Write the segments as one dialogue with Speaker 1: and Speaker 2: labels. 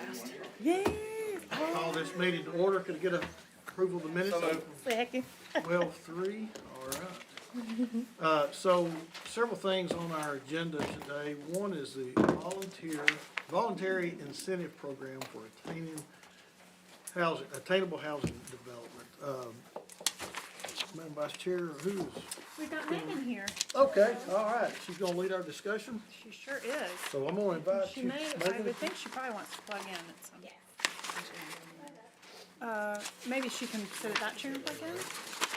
Speaker 1: fast. Yes.
Speaker 2: Call this meeting to order. Could I get a approval of the minutes?
Speaker 1: Second.
Speaker 2: 12:03, all right. So several things on our agenda today. One is the voluntary incentive program for attainable housing development. Madam Vice Chair, who's?
Speaker 3: We got Megan here.
Speaker 2: Okay, all right. She's gonna lead our discussion.
Speaker 3: She sure is.
Speaker 2: So I'm gonna invite
Speaker 3: She
Speaker 2: you.
Speaker 3: may, I would think she probably wants to plug in at some. Maybe she can sit at that chair and plug in?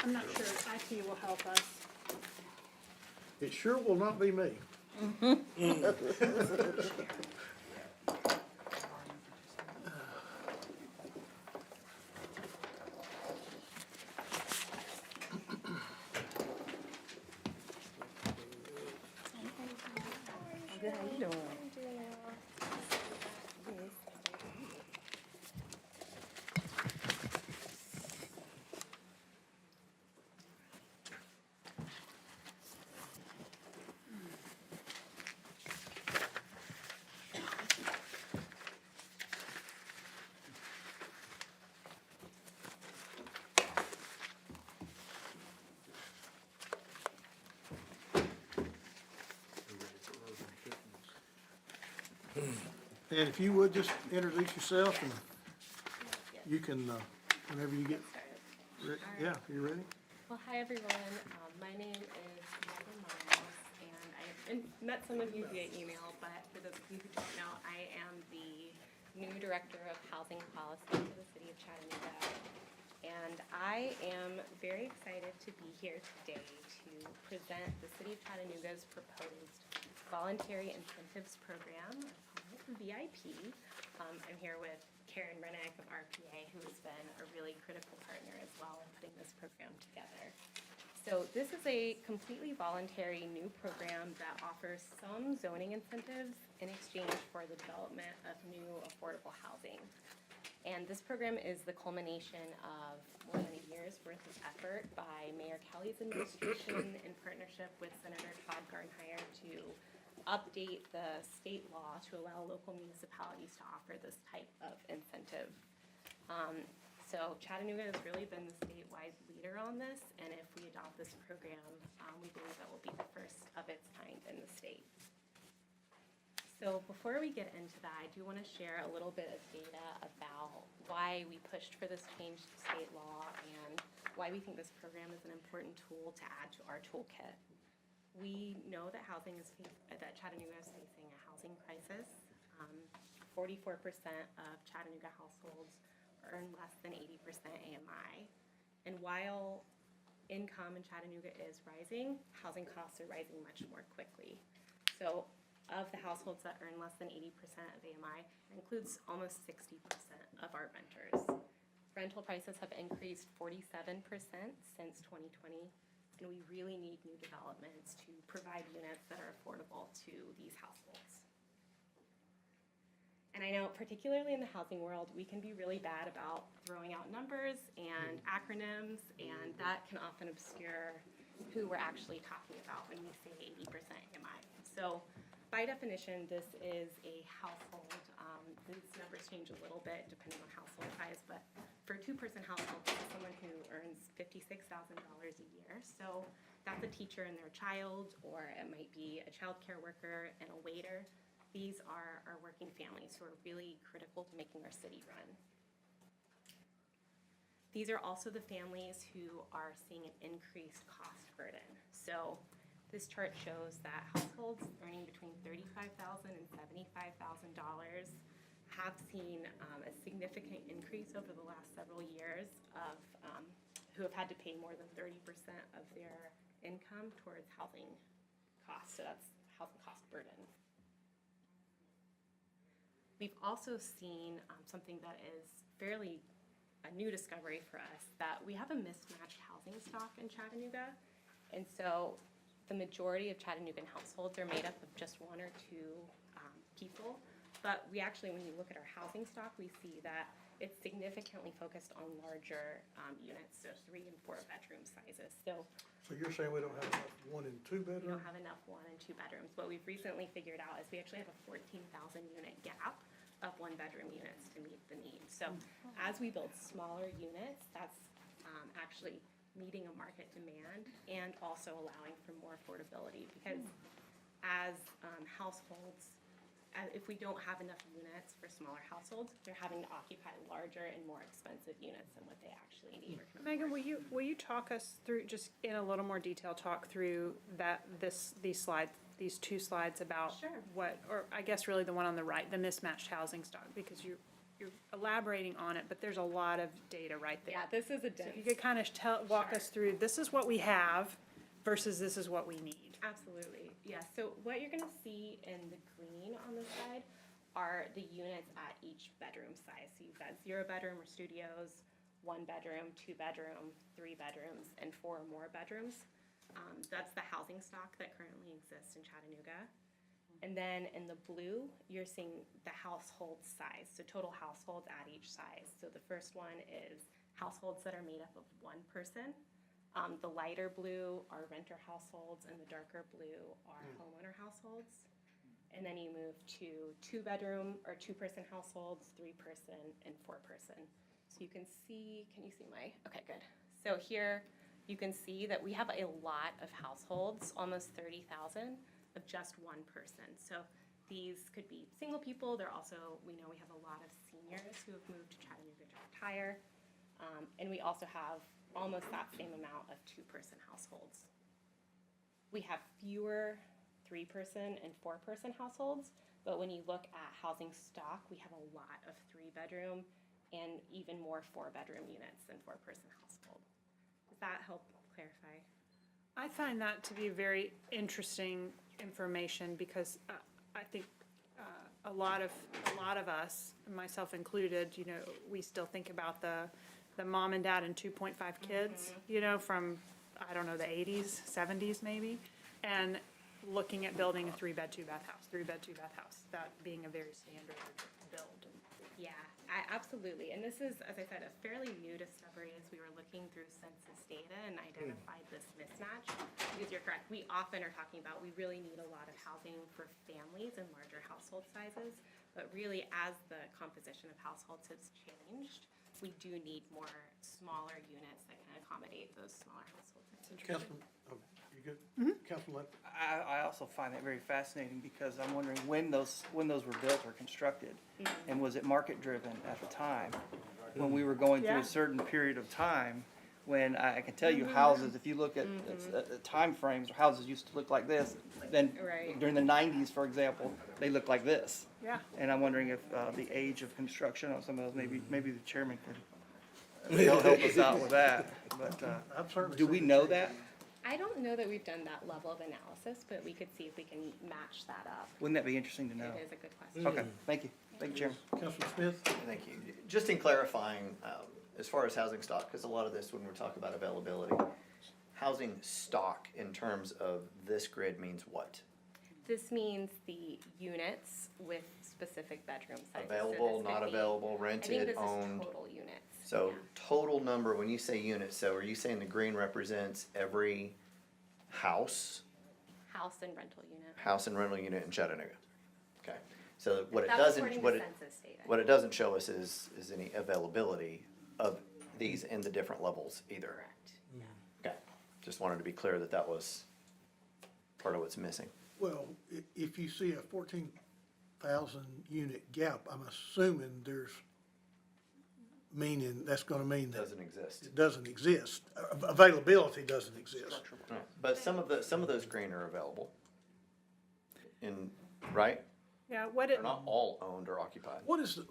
Speaker 3: I'm not sure. IT will help us.
Speaker 2: It sure will not be me.
Speaker 1: Good, how you doing?
Speaker 2: And if you would just introduce yourself and you can, whenever you get, yeah, you ready?
Speaker 4: Well, hi everyone. My name is Megan Miles, and I've met some of you via email, but for those of you who don't know, I am the new Director of Housing Policy for the City of Chattanooga. And I am very excited to be here today to present the City of Chattanooga's proposed Voluntary Incentives Program, VIP. I'm here with Karen Rennick of RPA, who has been a really critical partner as well in putting this program together. So this is a completely voluntary new program that offers some zoning incentives in exchange for the development of new affordable housing. And this program is the culmination of more than a year's worth of effort by Mayor Kelly's administration in partnership with Senator Todd Garnhire to update the state law to allow local municipalities to offer this type of incentive. So Chattanooga has really been the statewide leader on this, and if we adopt this program, we believe it will be the first of its kind in the state. So before we get into that, I do want to share a little bit of data about why we pushed for this change to state law and why we think this program is an important tool to add to our toolkit. We know that that Chattanooga is facing a housing crisis. 44% of Chattanooga households earn less than 80% AMI. And while income in Chattanooga is rising, housing costs are rising much more quickly. So of the households that earn less than 80% of AMI, it includes almost 60% of our renters. Rental prices have increased 47% since 2020. And we really need new developments to provide units that are affordable to these households. And I know, particularly in the housing world, we can be really bad about throwing out numbers and acronyms, and that can often obscure who we're actually talking about when we say 80% AMI. So by definition, this is a household. These numbers change a little bit depending on household size, but for a two-person household, this is someone who earns $56,000 a year. So that's a teacher and their child, or it might be a child care worker and a waiter. These are our working families who are really critical to making our city run. These are also the families who are seeing an increased cost burden. So this chart shows that households earning between $35,000 and $75,000 have seen a significant increase over the last several years of who have had to pay more than 30% of their income towards housing costs. So that's housing cost burden. We've also seen something that is fairly a new discovery for us, that we have a mismatched housing stock in Chattanooga. And so the majority of Chattanoogan households are made up of just one or two people. But we actually, when you look at our housing stock, we see that it's significantly focused on larger units, so 3 and 4 bedroom sizes. So
Speaker 2: you're saying we don't have enough 1 and 2 bedrooms?
Speaker 4: we don't have enough 1 and 2 bedrooms. What we've recently figured out is we actually have a 14,000 unit gap of 1 one-bedroom units to meet the need. So as we build smaller units, that's actually meeting a market demand and also allowing for more affordability, because as households, if we don't have enough units for smaller households, they're having to occupy larger and more expensive units than what they actually need or can
Speaker 3: Megan,
Speaker 4: afford.
Speaker 3: will you talk us through, just in a little more detail, talk through these two slides about
Speaker 4: Sure.
Speaker 3: what, or I guess really the one on the right, the mismatched housing stock, because you're elaborating on it, but there's a lot of data right there.
Speaker 4: Yeah, this is a
Speaker 3: So
Speaker 4: dense.
Speaker 3: if you could kind of walk us through, this is what we have versus this is what we need.
Speaker 4: Absolutely, yeah. So what you're gonna see in the green on the side are the units at each bedroom size. So you've got 0-bedroom or studios, 1-bedroom, 2-bedroom, 3 bedrooms, and 4 or more bedrooms. That's the housing stock that currently exists in Chattanooga. And then in the blue, you're seeing the household size, so total households at each size. So the first one is households that are made up of one person. The lighter blue are renter households, and the darker blue are homeowner households. And then you move to 2-bedroom or 2-person households, 3-person, and 4-person. So you can see, can you see okay, good. So here you can see that we have a lot of households, almost 30,000 of just one person. So these could be single people. They're also, we know we have a lot of seniors who have moved to Chattanooga to retire. And we also have almost that same amount of 2-person households. We have fewer 3-person and 4-person households, but when you look at housing stock, we have a lot of 3-bedroom and even more 4-bedroom units than 4-person household. Does that help clarify?
Speaker 3: I find that to be very interesting information, because I think a lot of us, myself included, we still think about the mom and dad and 2.5 kids, from, I don't know, the 80s, 70s maybe, and looking at building a 3-bed, 2-bath house, that being a very standard build.
Speaker 4: Yeah, absolutely. And this is, as I said, a fairly new discovery as we were looking through census data and identified this mismatch. Because you're correct, we often are talking about we really need a lot of housing for families and larger household sizes. But really, as the composition of households has changed, we do need more smaller units that can accommodate those smaller households.
Speaker 2: Councilman, oh, you good? Councilman,
Speaker 1: I also find that very fascinating, because I'm wondering when those were built or constructed, and was it market driven at the time, when we were going through
Speaker 3: Yeah.
Speaker 1: a certain period of time, when I can tell you houses, if you look at time frames, houses used to look like this, then
Speaker 4: Right.
Speaker 1: during the 90s, for example, they looked like this.
Speaker 3: Yeah.
Speaker 1: And I'm wondering if the age of construction on some of those, maybe the chairman could help us out with that. But
Speaker 2: I've certainly
Speaker 1: do we
Speaker 2: seen
Speaker 1: know
Speaker 2: it.
Speaker 1: that?
Speaker 4: I don't know that we've done that level of analysis, but we could see if we can match that up.
Speaker 1: Wouldn't that be interesting to know?
Speaker 4: It is a good question.
Speaker 1: Okay, thank you. Thank you, Chairman.
Speaker 2: Councilman Smith?
Speaker 5: Thank you. Just in clarifying, as far as housing stock, because a lot of this, when we're talking about availability, housing stock in terms of this grid means what?
Speaker 4: This means the units with specific bedroom sizes. So
Speaker 5: Available,
Speaker 4: this
Speaker 5: not
Speaker 4: could be-
Speaker 5: available,
Speaker 4: I think
Speaker 5: rented,
Speaker 4: this
Speaker 5: owned?
Speaker 4: is total units.
Speaker 5: So
Speaker 4: Yeah.
Speaker 5: total number, when you say units, so are you saying the green represents every house
Speaker 4: House and rental unit.
Speaker 5: and rental unit in Chattanooga? Okay, so what it
Speaker 4: That's
Speaker 5: doesn't,
Speaker 4: according
Speaker 5: what
Speaker 4: to
Speaker 5: it,
Speaker 4: census data.
Speaker 5: what it doesn't show us is any availability of these in the different levels either.
Speaker 4: Correct, yeah.
Speaker 5: Okay, just wanted to be clear that that was part of what's missing.
Speaker 2: Well, if you see a 14,000 unit gap, I'm assuming that's gonna mean that
Speaker 5: Doesn't exist.
Speaker 2: it doesn't exist. Availability doesn't exist.
Speaker 5: Right. But some of those green are available. Right?
Speaker 3: Yeah,
Speaker 5: They're not all owned or occupied.
Speaker 2: What is the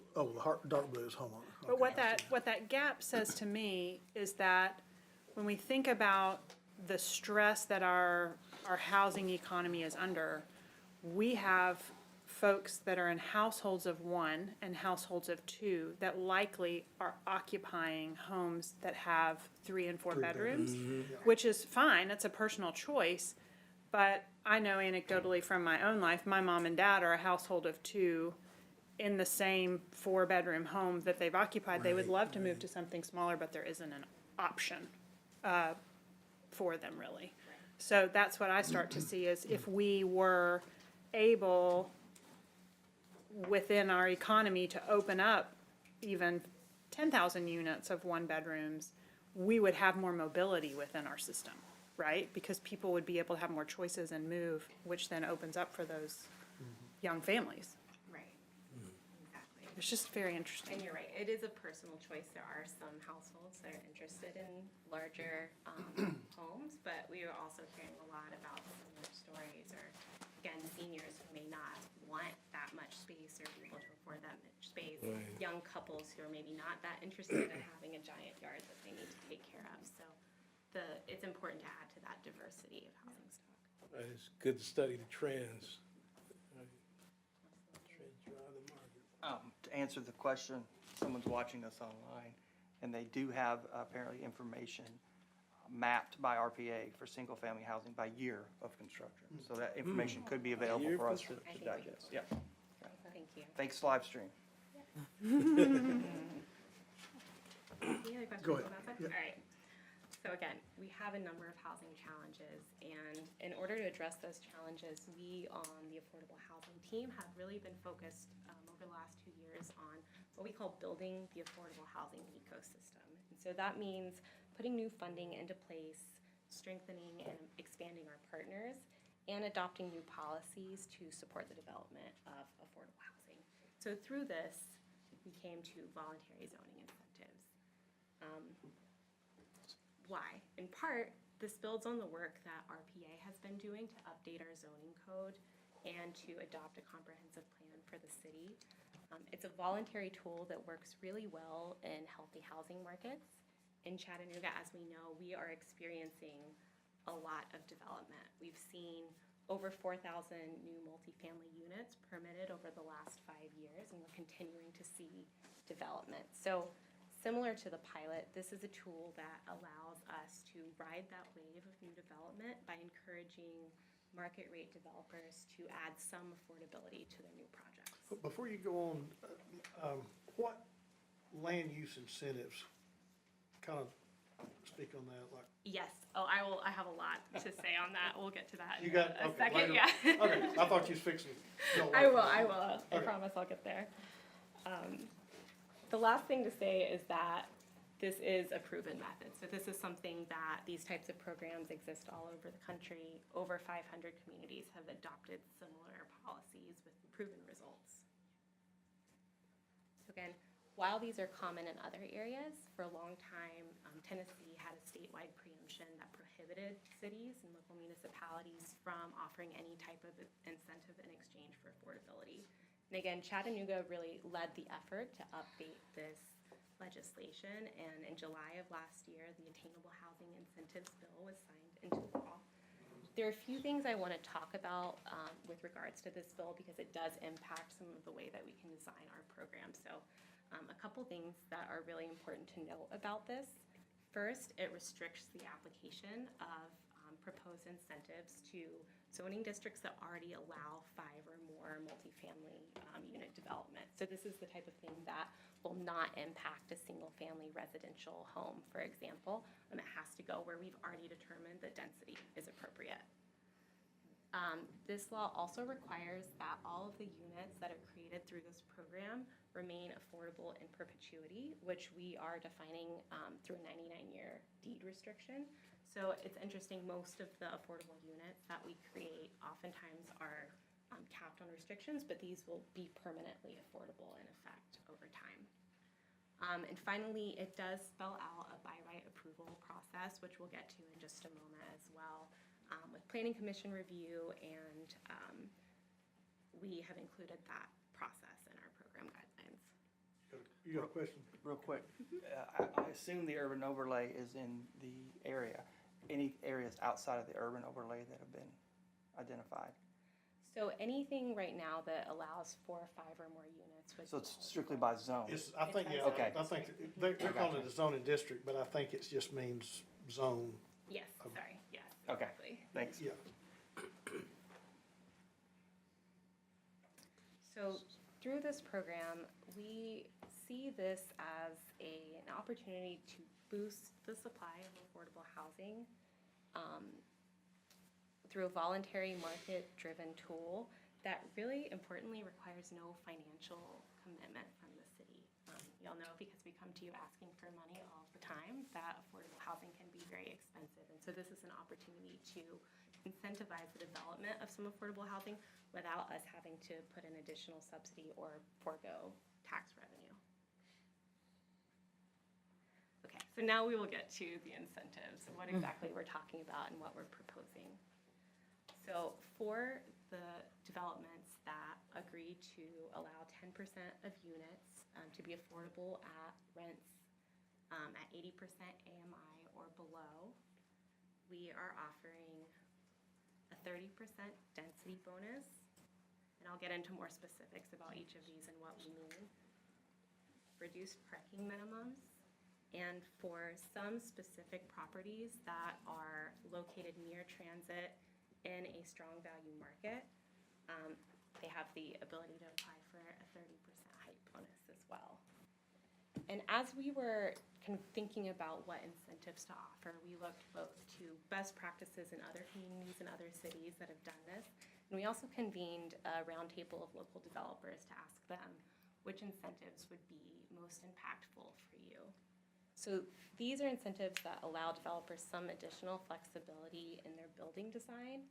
Speaker 2: dark blue is homeowner?
Speaker 3: but what that gap says to me is that when we think about the stress that our housing economy is under, we have folks that are in households of 1 and households of 2 that likely are occupying homes that have 3 and 4 bedrooms, which is fine, it's a personal choice. But I know anecdotally from my own life, my mom and dad are a household of 2 in the same 4-bedroom home that they've occupied. They would love to move to something smaller, but there isn't an option for them, really. So that's what I start to see is if we were able, within our economy to open up even 10,000 units of one-bedrooms, we would have more mobility within our system, right? Because people would be able to have more choices and move, which then opens up for those young families.
Speaker 4: Right. Exactly.
Speaker 3: It's just very interesting.
Speaker 4: And you're right, it is a personal choice. There are some households that are interested in larger homes, but we are also hearing a lot about similar stories, or again, seniors who may not want that much space or be able to afford that much space. Young couples who are maybe not that interested in having a giant yard that they need to take care of. So it's important to add to that diversity of housing stock.
Speaker 6: It's good to study the trends. Trends drive the market.
Speaker 1: To answer the question, someone's watching us online, and they do have apparently information mapped by RPA for single-family housing by year of construction. So that information could be available
Speaker 6: Year
Speaker 1: for
Speaker 6: of
Speaker 1: us to
Speaker 4: construction.
Speaker 1: digest. Yeah.
Speaker 4: Thank you.
Speaker 1: Thanks, live stream.
Speaker 4: Any other questions
Speaker 2: Go
Speaker 4: on
Speaker 2: ahead.
Speaker 4: that side?
Speaker 2: Yeah.
Speaker 4: All right. So again, we have a number of housing challenges, and in order to address those challenges, we on the affordable housing team have really been focused over the last 2 years on what we call building the affordable housing ecosystem. And so that means putting new funding into place, strengthening and expanding our partners, and adopting new policies to support the development of affordable housing. So through this, we came to voluntary zoning incentives. Why? In part, this builds on the work that RPA has been doing to update our zoning code and to adopt a comprehensive plan for the city. It's a voluntary tool that works really well in healthy housing markets. In Chattanooga, as we know, we are experiencing a lot of development. We've seen over 4,000 new multifamily units permitted over the last 5 years, and we're continuing to see development. So similar to the pilot, this is a tool that allows us to ride that wave of new development by encouraging market rate developers to add some affordability to their new projects.
Speaker 2: Before you go on, what land use incentives, kind of speak on that, like,
Speaker 4: Yes, I have a lot to say on that. We'll get to that in
Speaker 2: you got,
Speaker 4: a
Speaker 2: okay,
Speaker 4: second,
Speaker 2: later.
Speaker 4: yeah.
Speaker 2: Okay, I thought you was fixing it. No,
Speaker 4: I
Speaker 2: wait.
Speaker 4: will. I
Speaker 2: Okay.
Speaker 4: promise I'll get there. The last thing to say is that this is a proven method. So this is something that these types of programs exist all over the country. Over 500 communities have adopted similar policies with proven results. So again, while these are common in other areas, for a long time, Tennessee had a statewide preemption that prohibited cities and local municipalities from offering any type of incentive in exchange for affordability. And again, Chattanooga really led the effort to update this legislation, and in July of last year, the Attainable Housing Incentives Bill was signed into law. There are a few things I want to talk about with regards to this bill because it does impact some of the way that we can design our program. So a couple things that are really important to note about this. First, it restricts the application of proposed incentives to zoning districts that already allow 5 or more multifamily unit development. So this is the type of thing that will not impact a single-family residential home, for example. It has to go where we've already determined the density is appropriate. This law also requires that all of the units that are created through this program remain affordable in perpetuity, which we are defining through a 99-year deed restriction. So it's interesting, most of the affordable units that we create oftentimes are capped on restrictions, but these will be permanently affordable in effect over time. And finally, it does spell out a by right approval process, which we'll get to in just a moment as well, with Planning Commission review, and we have included that process in our program guidelines.
Speaker 2: You got a question?
Speaker 1: Real quick, I assume the urban overlay is in the area. Any areas outside of the urban overlay that have been identified?
Speaker 4: So anything right now that allows 4 or 5 or more units would.
Speaker 1: So it's strictly by zone?
Speaker 2: It's, I think, yeah,
Speaker 1: Okay.
Speaker 2: I think they're calling it a zoning district, but I think it just means zone.
Speaker 4: Yes, sorry, yes,
Speaker 1: Okay.
Speaker 4: exactly.
Speaker 1: Thanks.
Speaker 2: Yeah.
Speaker 4: So through this program, we see this as an opportunity to boost the supply of affordable housing through a voluntary market-driven tool that really importantly requires no financial commitment from the city. You'll know because we come to you asking for money all the time that affordable housing can be very expensive. And so this is an opportunity to incentivize the development of some affordable housing without us having to put an additional subsidy or forego tax revenue. Okay, so now we will get to the incentives and what exactly we're talking about and what we're proposing. So for the developments that agree to allow 10% of units to be affordable at rents at 80% AMI or below, we are offering a 30% density bonus. And I'll get into more specifics about each of these and what we mean. Reduced parking minimums. And for some specific properties that are located near transit in a strong value market, they have the ability to apply for a 30% height bonus as well. And as we were kind of thinking about what incentives to offer, we looked both to best practices in other communities and other cities that have done this. And we also convened a roundtable of local developers to ask them which incentives would be most impactful for you. So these are incentives that allow developers some additional flexibility in their building design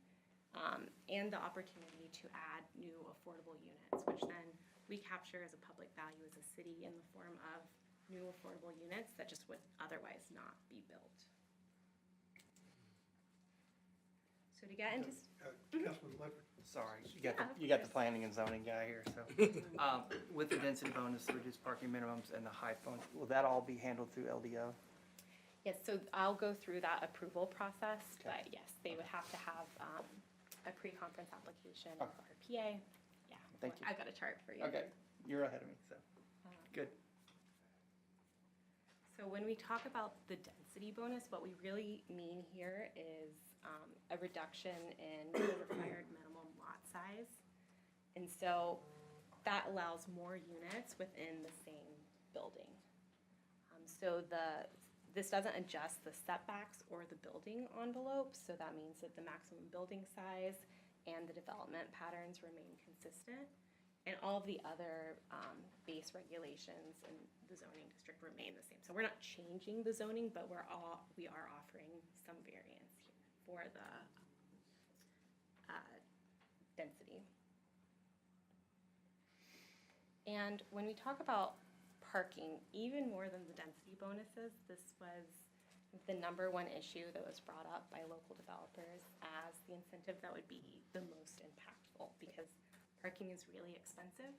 Speaker 4: and the opportunity to add new affordable units, which then we capture as a public value as a city in the form of new affordable units that just would otherwise not be built. So to get into...
Speaker 2: Councilman Ledford.
Speaker 1: Sorry,
Speaker 4: Yeah,
Speaker 1: you got the planning and zoning guy here, so. With the density bonus, the reduced parking minimums, and the height bonus, will that all be handled through LDO?
Speaker 4: Yes, so I'll go through that approval process,
Speaker 1: Okay.
Speaker 4: but yes, they would have to have a pre-conference application
Speaker 1: Okay.
Speaker 4: or RPA. Yeah,
Speaker 1: Thank you.
Speaker 4: I've got a chart for you.
Speaker 1: Okay, you're ahead of me, so, good.
Speaker 4: So when we talk about the density bonus, what we really mean here is a reduction in the required minimum lot size. And so that allows more units within the same building. So this doesn't adjust the setbacks or the building envelope, so that means that the maximum building size and the development patterns remain consistent. And all of the other base regulations in the zoning district remain the same. So we're not changing the zoning, but we are offering some variance here for the density. And when we talk about parking, even more than the density bonuses, this was the number one issue that was brought up by local developers as the incentive that would be the most impactful, because parking is really expensive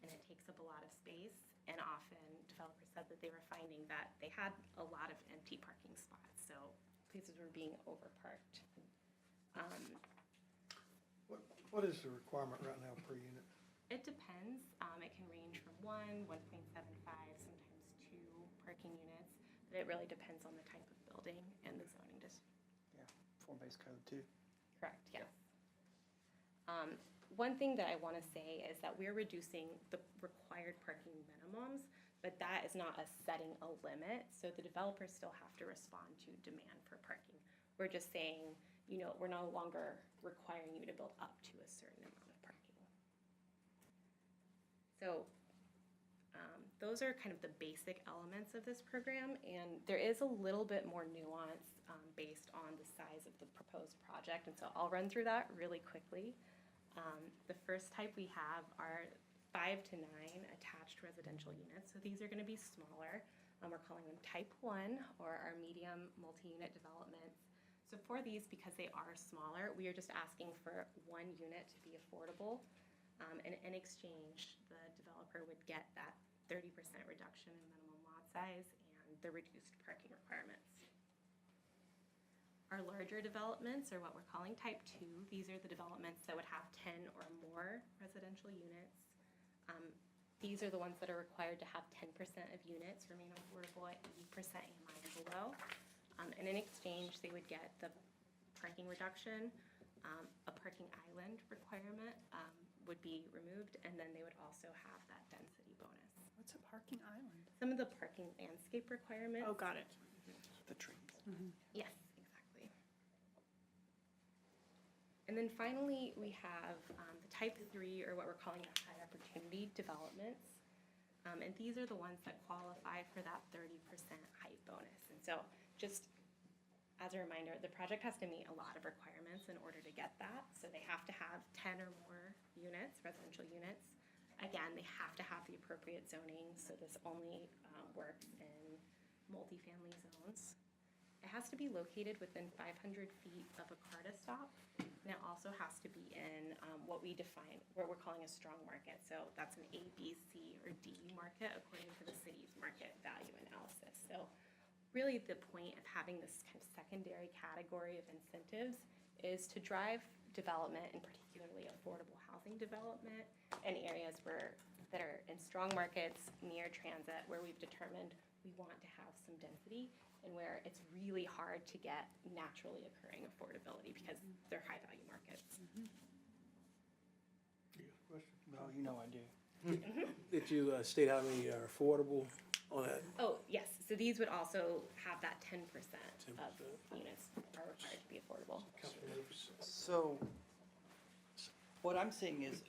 Speaker 4: and it takes up a lot of space, and often developers said that they were finding that they had a lot of empty parking spots, so places were being overparked.
Speaker 2: What is the requirement right now per unit?
Speaker 4: It depends. It can range from 1.75, sometimes 2 parking units, but it really depends on the type of building and the zoning district.
Speaker 1: Yeah, form-based code too.
Speaker 4: Correct, yes. One thing that I want to say is that we're reducing the required parking minimums, but that is not us setting a limit, so the developers still have to respond to demand for parking. We're just saying, you know, we're no longer requiring you to build up to a certain amount of parking. So those are kind of the basic elements of this program, and there is a little bit more nuance based on the size of the proposed project, and so I'll run through that really quickly. The first type we have are 5 to 9 attached residential units, so these are going to be smaller. We're calling them type 1 or our medium multi-unit developments. So for these, because they are smaller, we are just asking for 1 unit to be affordable, and in exchange, the developer would get that 30% reduction in minimum lot size and the reduced parking requirements. Our larger developments are what we're calling type 2. These are the developments that would have 10 or more residential units. These are the ones that are required to have 10% of units remain affordable at 80% AMI and below. And in exchange, they would get the parking reduction, a parking island requirement would be removed, and then they would also have that density bonus.
Speaker 3: What's a parking island?
Speaker 4: Some of the parking landscape requirements.
Speaker 3: Oh, got it.
Speaker 1: The trees.
Speaker 4: Yes, exactly. And And then finally, we have the type 3, or what we're calling the high opportunity developments. And these are the ones that qualify for that 30% height bonus. And so just as a reminder, the project has to meet a lot of requirements in order to get that. So they have to have 10 or more units, residential units. Again, they have to have the appropriate zoning, so this only works in multifamily zones. It has to be located within 500 feet of a CARTA stop, and it also has to be in what we define, what we're calling a strong market. So that's an A, B, C, or D market according to the city's market value analysis. So really the point of having this kind of secondary category of incentives is to drive development, and particularly affordable housing development in areas that are in strong markets, near transit, where we've determined we want to have some density, and where it's really hard to get naturally occurring affordability because they're high value markets.
Speaker 1: Well, you know I do.
Speaker 6: Did you state how many are affordable on that?
Speaker 4: Oh, yes, so these would also have that 10% of units are required to be affordable.
Speaker 1: So what I'm seeing is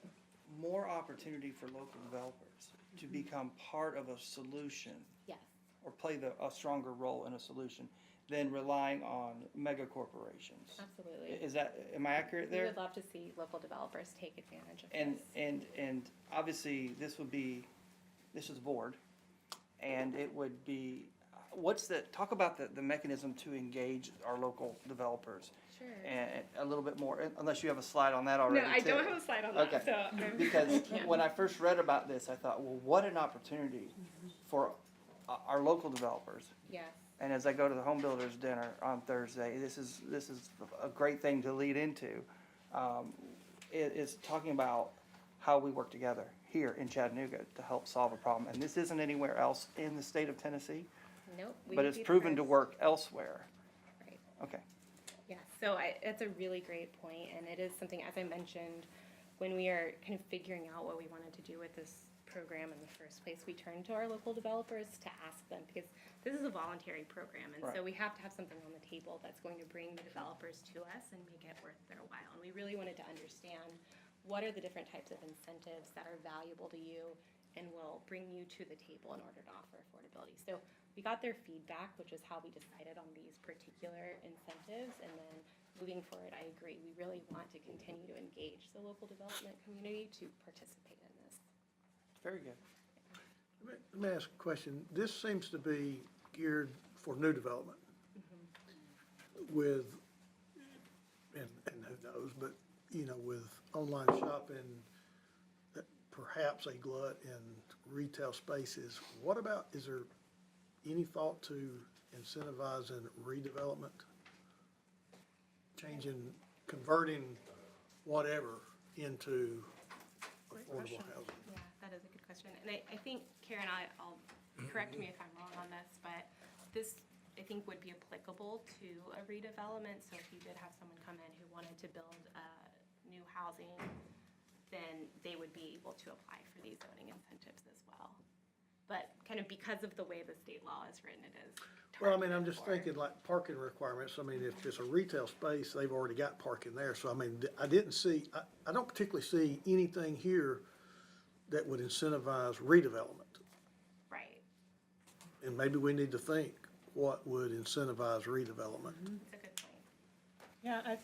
Speaker 1: more opportunity for local developers to become part of a solution
Speaker 4: Yes,
Speaker 1: or play a stronger role in a solution than relying on mega corporations.
Speaker 4: absolutely.
Speaker 1: Am I accurate
Speaker 4: We
Speaker 1: there?
Speaker 4: would love to see local developers take advantage of
Speaker 1: And,
Speaker 4: this.
Speaker 1: and obviously, this is board, and it would be, talk about the mechanism to engage our local developers.
Speaker 4: Sure.
Speaker 1: And a little bit more, unless you have a slide on that already.
Speaker 4: No, I
Speaker 1: too.
Speaker 4: don't have a slide on that,
Speaker 1: Okay.
Speaker 4: so. I'm-
Speaker 1: Because
Speaker 4: Yeah.
Speaker 1: when I first read about this, I thought, well, what an opportunity for our local developers.
Speaker 4: Yes,
Speaker 1: And as I go to the home builders dinner on Thursday, this is a great thing to lead into. It is talking about how we work together here in Chattanooga to help solve a problem. And this isn't anywhere else in the state of Tennessee,
Speaker 4: nope. we
Speaker 1: but
Speaker 4: would
Speaker 1: it's
Speaker 4: be the
Speaker 1: proven to
Speaker 4: first.
Speaker 1: work elsewhere.
Speaker 4: Right.
Speaker 1: Okay.
Speaker 4: Yeah, so it's a really great point, and it is something, as I mentioned, when we are kind of figuring out what we wanted to do with this program in the first place, we turned to our local developers to ask them, because this is a voluntary program, and so
Speaker 1: Right.
Speaker 4: we have to have something on the table that's going to bring the developers to us and make it worth their while. And we really wanted to understand what are the different types of incentives that are valuable to you and will bring you to the table in order to offer affordability. So we got their feedback, which is how we decided on these particular incentives. And then moving forward, I agree, we really want to continue to engage the local development community to participate in this.
Speaker 1: Very good.
Speaker 2: Let me ask a question. This seems to be geared for new development with, and who knows, but, you know, with online shopping, perhaps a glut in retail spaces. What about, is there any thought to incentivizing redevelopment? Changing, converting whatever into affordable housing?
Speaker 4: Yeah, that is a good question. And I think, Karen, I'll correct me if I'm wrong on this, but this, I think, would be applicable to a redevelopment. So if you did have someone come in who wanted to build new housing, then they would be able to apply for these zoning incentives as well. But kind of because of the way the state law is written, it is
Speaker 2: Well, I mean, I'm
Speaker 4: targeted
Speaker 2: just
Speaker 4: for-
Speaker 2: thinking like parking requirements. I mean, if it's a retail space, they've already got parking there. So I mean, I didn't see, I don't particularly see anything here that would incentivize redevelopment.
Speaker 4: Right,
Speaker 2: And maybe we need to think what would incentivize redevelopment.
Speaker 4: it's a good point.
Speaker 3: Yeah,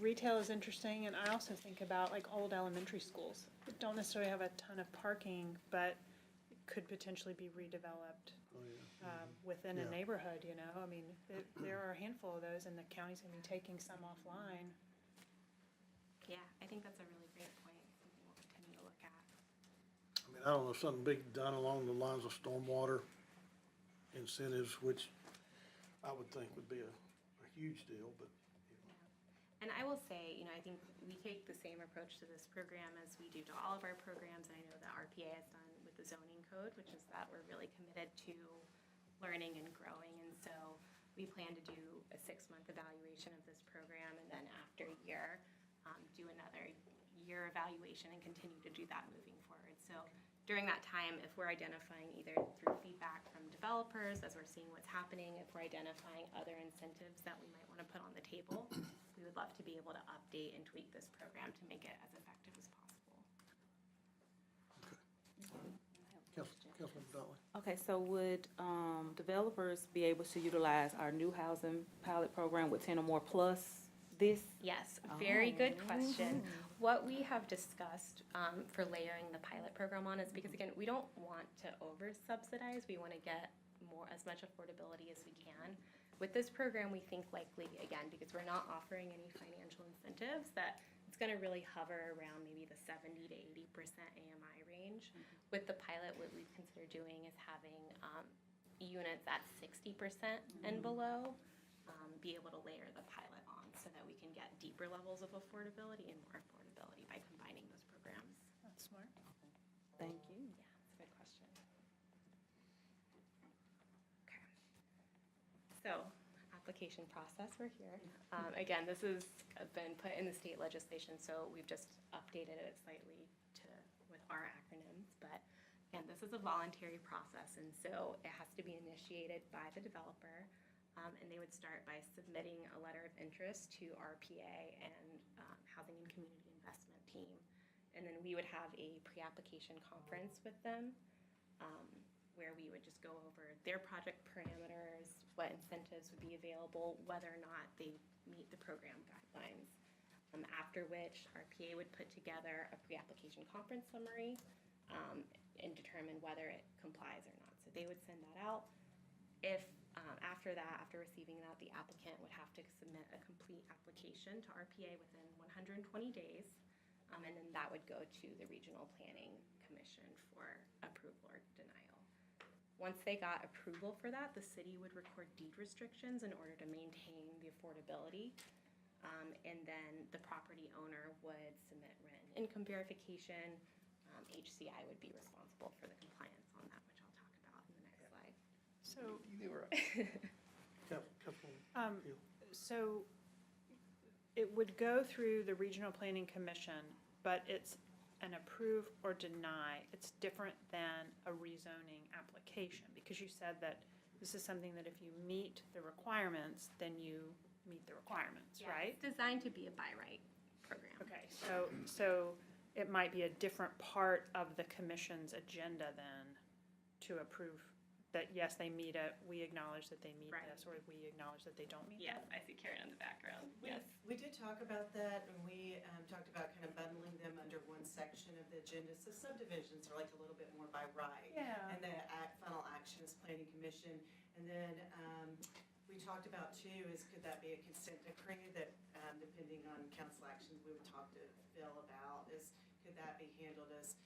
Speaker 3: retail is interesting, and I also think about like old elementary schools that don't necessarily have a ton of parking, but could potentially be redeveloped within a
Speaker 2: Yeah.
Speaker 3: neighborhood, you know? I mean, there are a handful of those, and the county's gonna be taking some offline.
Speaker 4: Yeah, I think that's a really great point, something we'll continue to look at.
Speaker 2: I mean, I don't know, something big done along the lines of stormwater incentives, which I would think would be a huge deal, but.
Speaker 4: And I will say, you know, I think we take the same approach to this program as we do to all of our programs. And I know that RPA has done with the zoning code, which is that we're really committed to learning and growing. And so we plan to do a 6-month evaluation of this program, and then after a year, do another year evaluation and continue to do that moving forward. So during that time, if we're identifying either through feedback from developers, as we're seeing what's happening, if we're identifying other incentives that we might want to put on the table, we would love to be able to update and tweak this program to make it as effective as possible.
Speaker 2: Councilman Donley.
Speaker 7: Okay, so would developers be able to utilize our new housing pilot program with 10 or more plus this?
Speaker 4: Yes, very good question. What we have discussed for layering the pilot program on is because, again, we don't want to over-subsidize. We want to get as much affordability as we can. With this program, we think likely, again, because we're not offering any financial incentives, that it's going to really hover around maybe the 70 to 80% AMI range. With the pilot, what we'd consider doing is having units at 60% and below be able to layer the pilot on so that we can get deeper levels of affordability and more affordability by combining those programs.
Speaker 3: That's smart.
Speaker 7: Thank you.
Speaker 4: Yeah, that's a good question. Okay. So, application process, we're here. Again, this has been put in the state legislation, so we've just updated it slightly with our acronyms, but again, this is a voluntary process, and so it has to be initiated by the developer, and they would start by submitting a letter of interest to RPA and Housing and Community Investment Team, and then we would have a pre-application conference with them, where we would just go over their project parameters, what incentives would be available, whether or not they meet the program guidelines. After which, RPA would put together a pre-application conference summary and determine whether it complies or not. So they would send that out. If after that, after receiving that, the applicant would have to submit a complete application to RPA within 120 days, and then that would go to the Regional Planning Commission for approval or denial. Once they got approval for that, the city would record deed restrictions in order to maintain the affordability. And then the property owner would submit rent and income verification. HCI would be responsible for the compliance on that, which I'll talk about in the next slide.
Speaker 3: So,
Speaker 5: You were
Speaker 2: Councilman Hill.
Speaker 3: so it would go through the Regional Planning Commission, but it's an approve or deny. It's different than a rezoning application, because you said that this is something that if you meet the requirements, then you meet the requirements,
Speaker 4: Yeah,
Speaker 3: right?
Speaker 4: It's designed to be a by right program.
Speaker 3: Okay, so it might be a different part of the commission's agenda then to approve that, yes, they meet it, we acknowledge that they meet
Speaker 4: Right.
Speaker 3: this, or we acknowledge that they don't meet
Speaker 4: Yes,
Speaker 3: that.
Speaker 4: I see Karen in the background. Yes.
Speaker 8: We did talk about that, and we talked about kind of bundling them under one section of the agenda. So subdivisions are like a little bit more by right.
Speaker 3: Yeah.
Speaker 8: And the final action is planning commission. And then we talked about too, is could that be a consent decree that, depending on council actions, we would talk to Phil about, is could that be handled as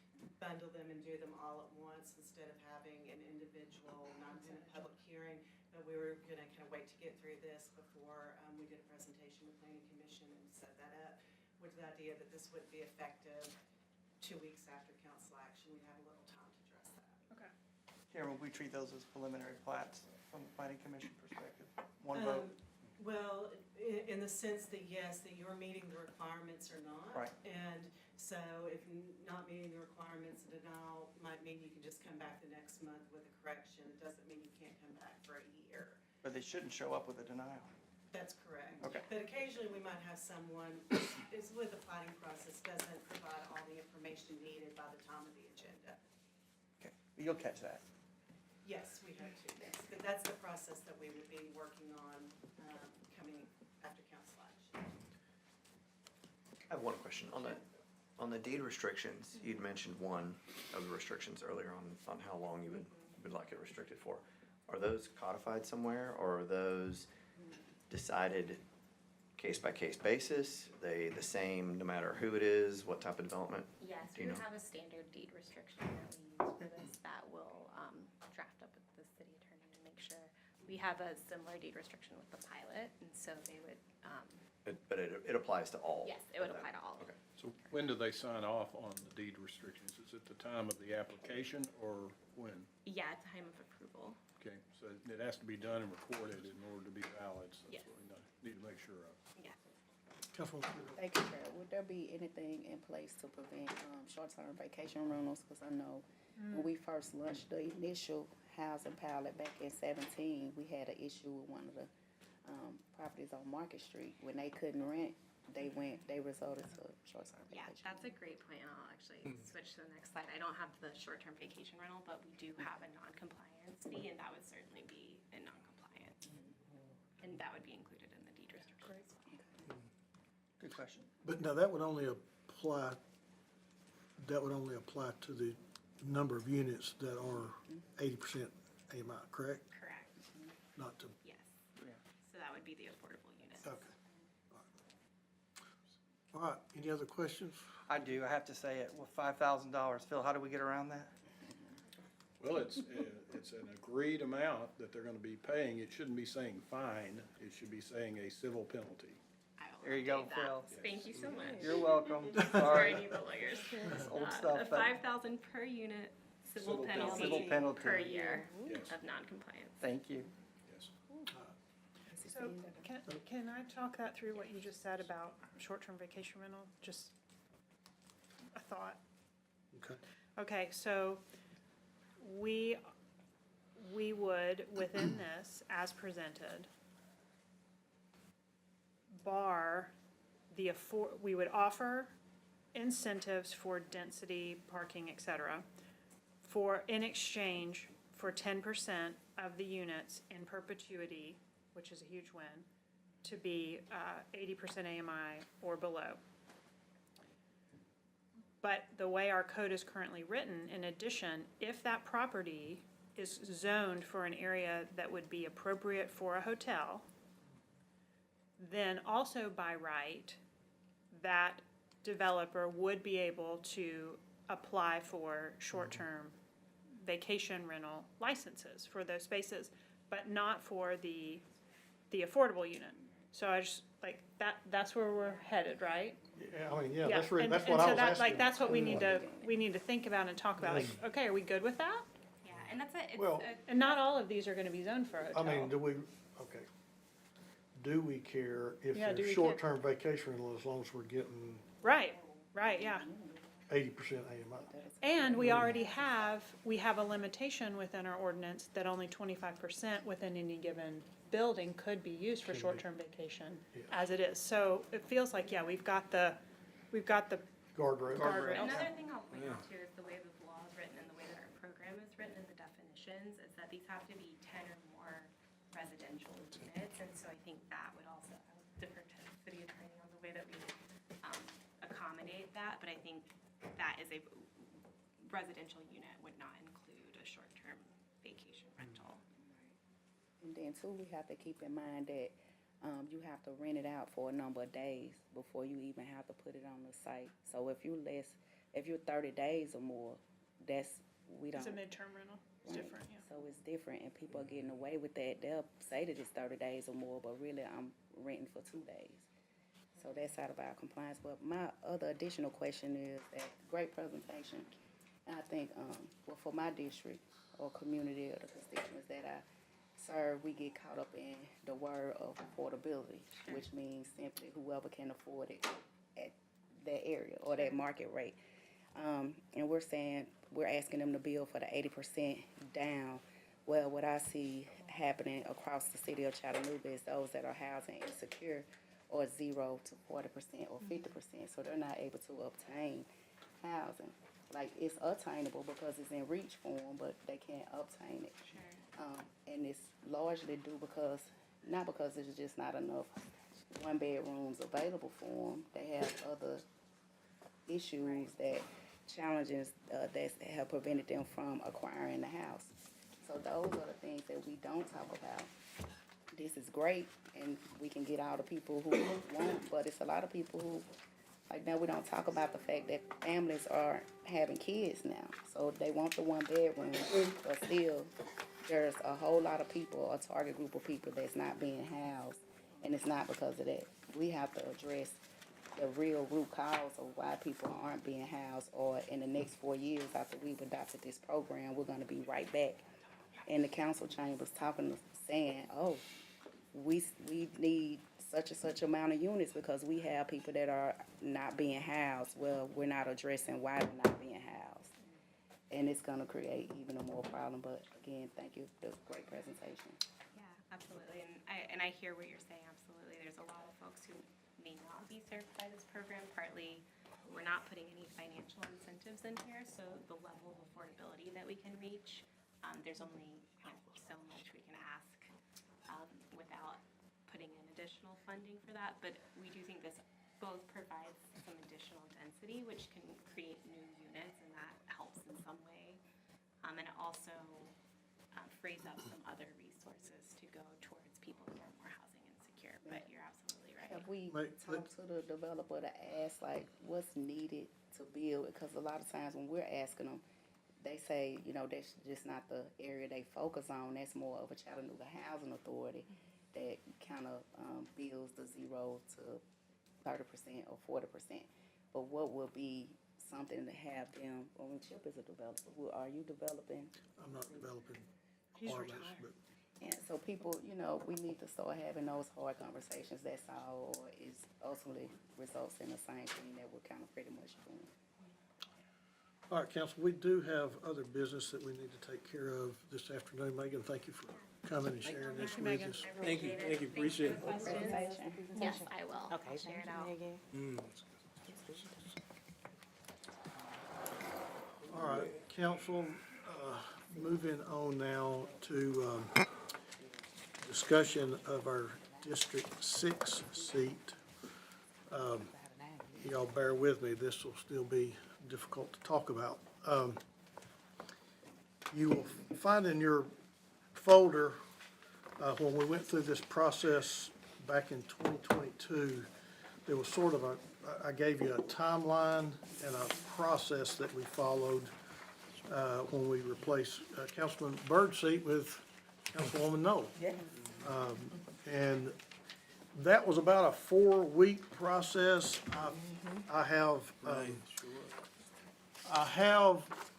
Speaker 8: bundle them and do them all at once instead of having an individual non-tenant public hearing? But we were gonna kind of wait to get through this before we did a presentation with planning commission and set that up, with the idea that this would be effective 2 weeks after council action. We'd have a little time to address that.
Speaker 3: Okay.
Speaker 1: Karen, would we treat those as preliminary plats from the planning commission perspective? One vote?
Speaker 8: Well, in the sense that yes, that you're meeting the requirements or not.
Speaker 1: Right.
Speaker 8: And so if not meeting the requirements, a denial might mean you can just come back the next month with a correction. It doesn't mean you can't come back for a year.
Speaker 1: But they shouldn't show up with a denial.
Speaker 8: That's correct.
Speaker 1: Okay.
Speaker 8: But occasionally we might have someone, is with the planning process, doesn't provide all the information needed by the time of the agenda.
Speaker 1: Okay, you'll catch that.
Speaker 8: Yes, we hope to, yes. But that's the process that we would be working on coming after council action.
Speaker 5: I have one question. On the deed restrictions, you'd mentioned one of the restrictions earlier on how long you would like it restricted for. Are those codified somewhere, or are those decided case-by-case basis? They the same no matter who it is, what type of development?
Speaker 4: Yes,
Speaker 5: Do
Speaker 4: we
Speaker 5: you
Speaker 4: would
Speaker 5: know?
Speaker 4: have a standard deed restriction that we use for this that will draft up with the city attorney to make sure. We have a similar deed restriction with the pilot, and so they would,
Speaker 5: But it applies to all?
Speaker 4: yes, it would apply to all.
Speaker 5: Okay.
Speaker 9: So when do they sign off on the deed restrictions? Is it the time of the application or when?
Speaker 4: Yeah, at time of approval.
Speaker 9: Okay, so it has to be done and recorded in order to be valid, so
Speaker 4: Yes.
Speaker 9: that's what we need to make sure of.
Speaker 4: Yeah.
Speaker 2: Councilman Hill.
Speaker 7: Thank you, Chair. Would there be anything in place to prevent short-term vacation rentals? Because I know When we first launched the initial housing pilot back in 17, we had an issue with one of the properties on Market Street. When they couldn't rent, they resorted to short-term
Speaker 4: Yeah,
Speaker 7: vacation.
Speaker 4: that's a great point. I'll actually switch to the next slide. I don't have the short-term vacation rental, but we do have a non-compliance fee, and that would certainly be in non-compliance. And that would be included in the deed restrictions.
Speaker 1: Good question.
Speaker 2: But now, that would only apply to the number of units that are 80% AMI, correct?
Speaker 4: Correct,
Speaker 2: Not to,
Speaker 4: yes.
Speaker 1: Yeah.
Speaker 4: So that would be the affordable units.
Speaker 2: okay. All right, any other questions?
Speaker 1: I do, I have to say it, with $5,000, Phil, how do we get around that?
Speaker 9: Well, it's an agreed amount that they're gonna be paying. It shouldn't be saying fine. It should be saying a civil penalty.
Speaker 4: I will
Speaker 1: There you go,
Speaker 4: update that.
Speaker 1: Phil.
Speaker 4: Thank you so much.
Speaker 1: You're welcome.
Speaker 4: Sorry, I
Speaker 1: Sorry.
Speaker 4: need the lawyers.
Speaker 1: Old stuff,
Speaker 4: A
Speaker 1: but-
Speaker 4: 5,000 per unit civil
Speaker 1: Civil penalty.
Speaker 4: per year
Speaker 9: Yes.
Speaker 4: of non-compliance.
Speaker 1: Thank you.
Speaker 9: Yes.
Speaker 3: So can I talk that through what you just said about short-term vacation rental? Just a thought.
Speaker 2: Okay.
Speaker 3: Okay, so we would, within this, as presented, bar we would offer incentives for density, parking, et cetera, in exchange for 10% of the units in perpetuity, which is a huge win, to be 80% AMI or below. But the way our code is currently written, in addition, if that property is zoned for an area that would be appropriate for a hotel, then also by right, that developer would be able to apply for short-term vacation rental licenses for those spaces, but not for the affordable unit. So I just, like, that's where we're headed, right?
Speaker 2: Yeah, I mean, yeah,
Speaker 3: Yeah,
Speaker 2: that's what
Speaker 3: and
Speaker 2: I
Speaker 3: so
Speaker 2: was
Speaker 3: that,
Speaker 2: asking.
Speaker 3: like, that's what we need to think about and talk about, like, okay, are we good with that?
Speaker 4: Yeah, and that's it. It's
Speaker 2: Well-
Speaker 4: a-
Speaker 3: And not all of these are gonna be zoned for a
Speaker 2: I mean,
Speaker 3: hotel.
Speaker 2: do we care if
Speaker 3: Yeah, do we
Speaker 2: there's
Speaker 3: care?
Speaker 2: short-term vacation rental as long as we're getting
Speaker 3: Right, yeah.
Speaker 2: 80% AMI?
Speaker 3: And we already have a limitation within our ordinance that only 25% within any given building could be used for
Speaker 2: Can be.
Speaker 3: short-term vacation
Speaker 2: Yeah.
Speaker 3: as it is. So it feels like, yeah, we've got the
Speaker 2: Guardrail.
Speaker 1: Guardrail.
Speaker 4: Another thing I'll point out too is the way the law is written and the way that our program is written and the definitions is that these have to be 10 or more residential units. And so I think that would also, I would defer to the city attorney on the way that we accommodate that. But I think that is a residential unit would not include a short-term vacation rental.
Speaker 7: And then too, we have to keep in mind that you have to rent it out for a number of days before you even have to put it on the site. So if you're 30 days or more, we don't.
Speaker 3: It's a midterm rental, it's
Speaker 7: Right.
Speaker 3: different, yeah.
Speaker 7: So it's different, and people are getting away with that. They'll say that it's 30 days or more, but really I'm renting for 2 days. So that's out of our compliance. But my other additional question is that great presentation. And I think, for my district or community or the constituents that I serve, we get caught up in the word of affordability, which means simply whoever can afford it at that area or that market rate. And we're asking them to build for the 80% down. Well, what I see happening across the city of Chattanooga is those that are housing insecure or 0 to 40% or 50%, so they're not able to obtain housing. Like, it's attainable because it's in reach form, but they can't obtain it. And it's largely due not because there's just not enough one-bedrooms available for them. They have other issues challenges that have prevented them from acquiring the house. So those are the things that we don't talk about. This is great, and we can get all the people who want, but it's a lot of people who, like, now we don't talk about the fact that families are having kids now. So they want the one bedroom, but still, there's a whole lot of people, a target group of people that's not being housed, and it's not because of that. We have to address the real root cause of why people aren't being housed, or in the next 4 years after we've adopted this program, we're gonna be right back in the council chambers saying, oh, we need such and such amount of units because we have people that are not being housed. Well, we're not addressing why they're not being housed. and it's gonna create even a more problem, but again, thank you, the great presentation.
Speaker 4: Yeah, absolutely, and I hear what you're saying, absolutely. There's a lot of folks who may not be served by this program, partly we're not putting any financial incentives in here, so the level of affordability that we can reach, there's only so much we can ask without putting in additional funding for that, but we do think this both provides some additional density, which can create new units, and that helps in some way. And it also frees up some other resources to go towards people who are more housing insecure, but you're absolutely right.
Speaker 7: Have we
Speaker 2: Right,
Speaker 7: talked to the developer to ask, like, what's needed to build? Because a lot of times when we're asking them, they say, you know, that's just not the area they focus on. That's more of a Chattanooga Housing Authority that kind of builds the 0 to 30% or 40%. But what would be something to have them, when Chip is a developer, are you developing?
Speaker 2: I'm not developing apartments, but
Speaker 7: And so people, you know, we need to start having those hard conversations, that's all, or is ultimately results in the same thing that we're kind of pretty much doing.
Speaker 2: all right, council, we do have other business that we need to take care of this afternoon. Megan, thank you for coming and sharing this with
Speaker 3: Megan.
Speaker 2: us.
Speaker 6: Thank you, appreciate it.
Speaker 7: Presentation.
Speaker 4: Yes, I will. I'll share it out.
Speaker 2: All right, council, moving on now to discussion of our District 6 seat. Y'all bear with me, this will still be difficult to talk about. You will find in your folder, when we went through this process back in 2022, there was sort of I gave you a timeline and a process that we followed when we replaced Councilman Byrd's seat with Councilwoman Noel. And that was about a 4-week process. I have,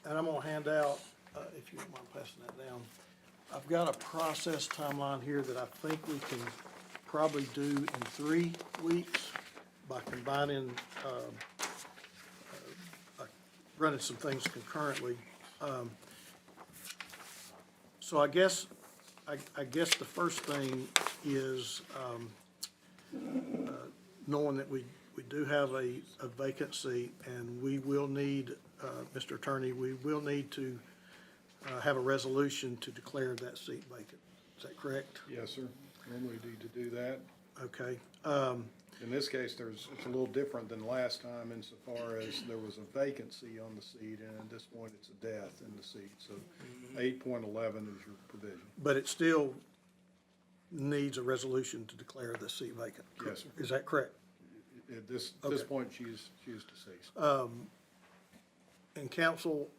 Speaker 2: and I'm gonna hand out, if you don't mind passing that down. I've got a process timeline here that I think we can probably do in 3 weeks by combining, running some things concurrently. So I guess the first thing is, knowing that we do have a vacant seat, and we will need, Mr. Attorney, we will need to have a resolution to declare that seat vacant. Is that correct?
Speaker 9: Yes, sir. Normally need to do that.
Speaker 2: Okay.
Speaker 9: In this case, it's a little different than last time insofar as there was a vacancy on the seat, and at this point, it's a death in the seat. So 8.11 is your provision.
Speaker 2: But it still needs a resolution to declare the seat vacant.
Speaker 9: Yes, sir.
Speaker 2: Is that correct?
Speaker 9: At this
Speaker 2: Okay.
Speaker 9: point, she is deceased.
Speaker 2: And council,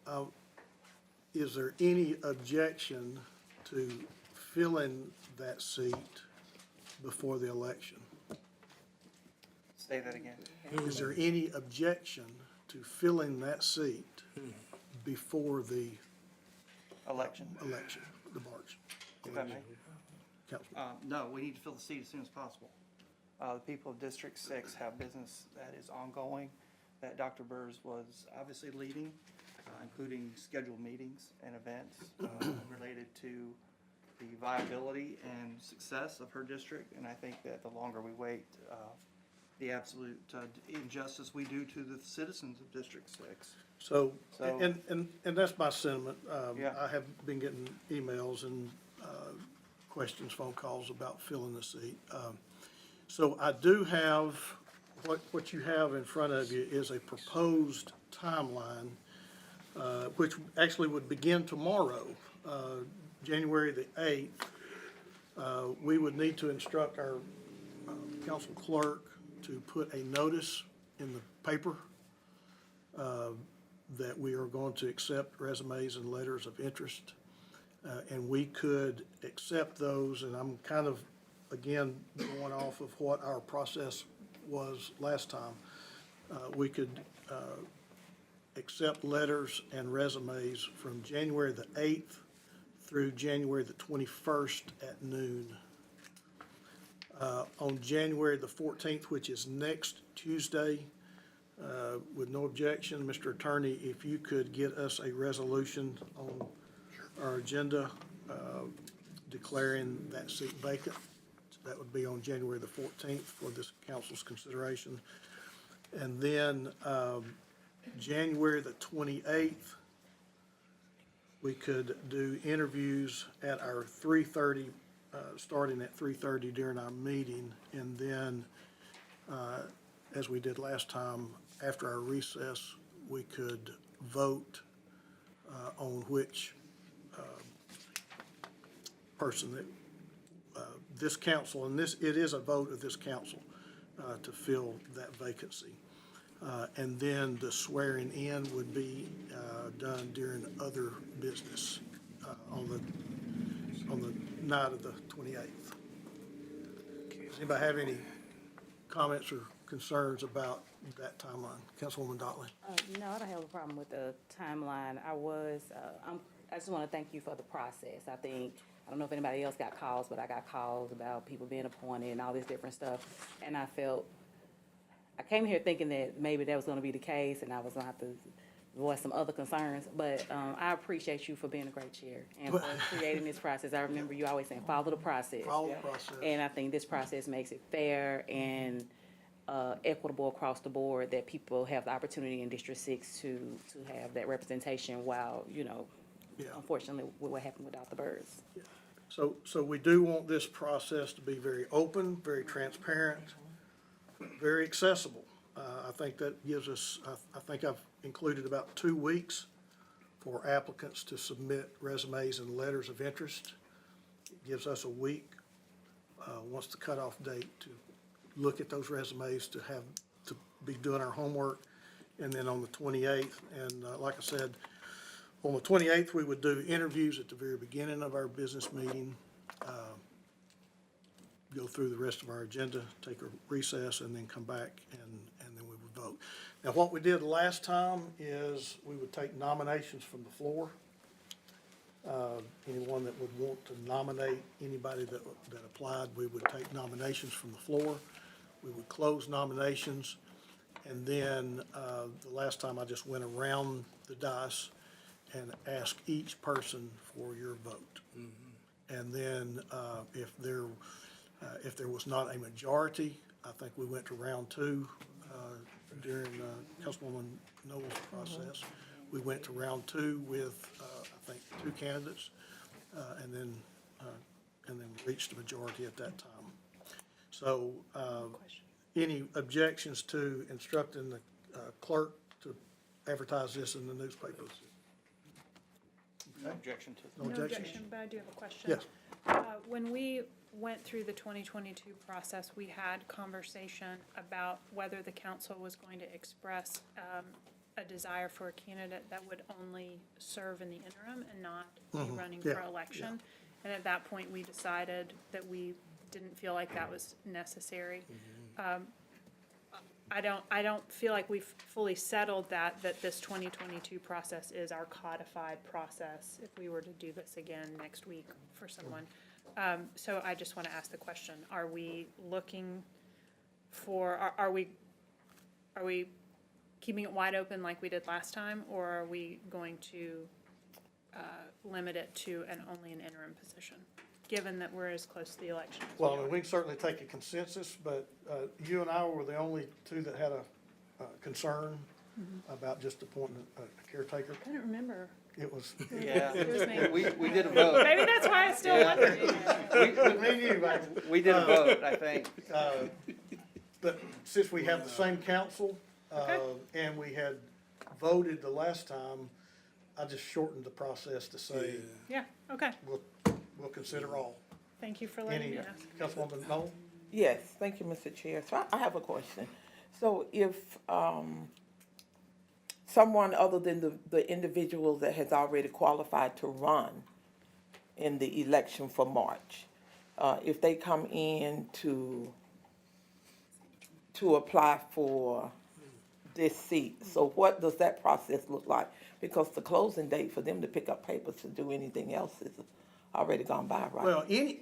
Speaker 2: is there any objection to filling that seat before the election?
Speaker 1: Say that again.
Speaker 2: Is there any objection to filling that seat before the
Speaker 1: Election,
Speaker 2: election, the March?
Speaker 1: if I may.
Speaker 2: Councilman,
Speaker 1: No, we need to fill the seat as soon as possible. The people of District 6 have business that is ongoing, that Dr. Burrs was obviously leading, including scheduled meetings and events related to the viability and success of her district. And I think that the longer we wait, the absolute injustice we do to the citizens of District 6.
Speaker 2: So,
Speaker 1: So-
Speaker 2: and that's my sentiment.
Speaker 1: Yeah.
Speaker 2: I have been getting emails and questions, phone calls about filling the seat. So I do have, what you have in front of you is a proposed timeline, which actually would begin tomorrow, January the 8th. We would need to instruct our council clerk to put a notice in the paper that we are going to accept resumes and letters of interest. And we could accept those, and I'm kind of, again, going off of what our process was last time. We could accept letters and resumes from January the 8th through January the 21st at noon. On January the 14th, which is next Tuesday, With no objection, Mr. Attorney, if you could get us a resolution on our agenda declaring that seat vacant. That would be on January the 14th for this council's consideration. And then January the 28th, we could do interviews at our 3:30, starting at 3:30 during our meeting. And then, as we did last time, after our recess, we could vote on which person that this council, and this, it is a vote of this council to fill that vacancy. And then the swearing in would be done during other business on the night of the 28th. Does anybody have any comments or concerns about that timeline? Councilwoman Dotley?
Speaker 7: No, I don't have a problem with the timeline. I just want to thank you for the process. I don't know if anybody else got calls, but I got calls about people being appointed and all this different stuff. And I came here thinking that maybe that was going to be the case and I was going to have to voice some other concerns. But I appreciate you for being a great chair and for creating this process. I remember you always saying, follow the process.
Speaker 2: Follow the process.
Speaker 7: And I think this process makes it fair and equitable across the board, that people have the opportunity in District 6 to have that representation while, unfortunately, what happened without the birds.
Speaker 2: So we do want this process to be very open, very transparent, very accessible. I think that gives us, I think I've included about 2 weeks for applicants to submit resumes and letters of interest. It gives us a week, once the cutoff date, to look at those resumes, to be doing our homework. And then on the 28th, and like I said, on the 28th, we would do interviews at the very beginning of our business meeting, go through the rest of our agenda, take a recess, and then come back, and then we would vote. Now, what we did last time is we would take nominations from the floor. Anyone that would want to nominate anybody that applied, we would take nominations from the floor. We would close nominations, and then the last time I just went around the dais and ask each person for your vote. And then if there was not a majority, I think we went to round 2 during Councilwoman Noel's process. We went to round 2 with I think 2 candidates, and then reached a majority at that time. So any objections to instructing the clerk to advertise this in the newspapers?
Speaker 1: No objection to
Speaker 2: No
Speaker 3: No
Speaker 2: objection?
Speaker 3: objection, but I do have a question.
Speaker 2: Yes.
Speaker 3: When we went through the 2022 process, we had conversation about whether the council was going to express a desire for a candidate that would only serve in the interim and not be running for
Speaker 2: Yeah,
Speaker 3: election. And at that point, we decided that we didn't feel like that was necessary. I don't feel like we've fully settled that this 2022 process is our codified process if we were to do this again next week for someone. So I just want to ask the question, are we looking for, are we keeping it wide open like we did last time, or are we going to limit it to only an interim position, given that we're as close to the election as we
Speaker 2: Well, I
Speaker 3: are?
Speaker 2: mean, we can certainly take a consensus, but you and I were the only 2 that had a concern about just appointing a caretaker.
Speaker 3: I don't remember.
Speaker 2: It was,
Speaker 1: Yeah,
Speaker 3: It was me.
Speaker 1: we did a vote.
Speaker 3: Maybe that's why I still
Speaker 1: Yeah.
Speaker 3: wondered.
Speaker 2: me and you, right?
Speaker 1: We did a vote, I think.
Speaker 2: But since we have the same council, and we had voted the last time, I just shortened the process to say,
Speaker 3: Yeah, okay.
Speaker 2: we'll consider all.
Speaker 3: Thank you for letting
Speaker 2: Any,
Speaker 3: me ask.
Speaker 2: Councilwoman Noel?
Speaker 10: Yes, thank you, Mr. Chair. So I have a question. So if someone other than the individual that has already qualified to run in the election for March, if they come in to apply for this seat, so what does that process look like? Because the closing date for them to pick up papers to do anything else is already gone by, right?
Speaker 2: Well, any